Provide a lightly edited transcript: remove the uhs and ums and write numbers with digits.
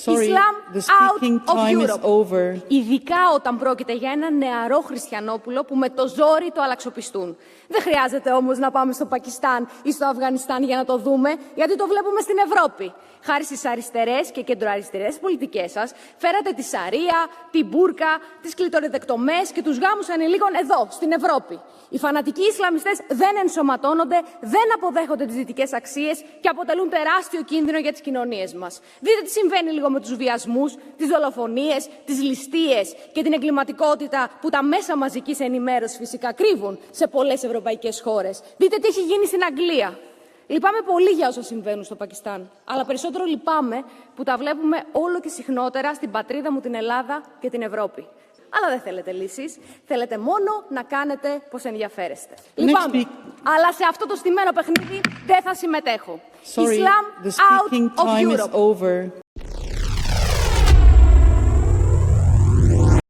Islam out of Europe. Ειδικά όταν πρόκειται για ένα νεαρό χριστιανόπουλο που με το ζόρι το αλλαξοπιστούν. Δεν χρειάζεται όμως να πάμε στο Πακιστάν ή στο Αφγανιστάν για να το δούμε, γιατί το βλέπουμε στην Ευρώπη. Χάρη στις αριστερές και κεντροαριστερές πολιτικές σας, φέρατε τη Σαρία, την Μπούρκα, τις κλειτοριδεκτομές και τους γάμους ανηλίκων εδώ, στην Ευρώπη. Οι φανατικοί Ισλαμιστές δεν ενσωματώνονται, δεν αποδέχονται τις δυτικές αξίες και αποτελούν τεράστιο κίνδυνο για τις κοινωνίες μας. Δείτε τι συμβαίνει λίγο με τους βιασμούς, τις δολοφονίες, τις ληστείες και την εγκληματικότητα που τα μέσα μαζικής ενημέρωσης φυσικά κρύβουν σε πολλές ευρωπαϊκές χώρες. Δείτε τι έχει γίνει στην Αγγλία. Λυπάμαι πολύ για όσα συμβαίνουν στο Πακιστάν, αλλά περισσότερο λυπάμαι που τα βλέπουμε όλο και συχνότερα στην πατρίδα μου την Ελλάδα και την Ευρώπη. Αλλά δεν θέλετε λύσεις, θέλετε μόνο να κάνετε πως ενδιαφέρεστε. Λυπάμαι, αλλά σε αυτό το στημένο παιχνίδι δεν θα συμμετέχω. Islam out of Europe.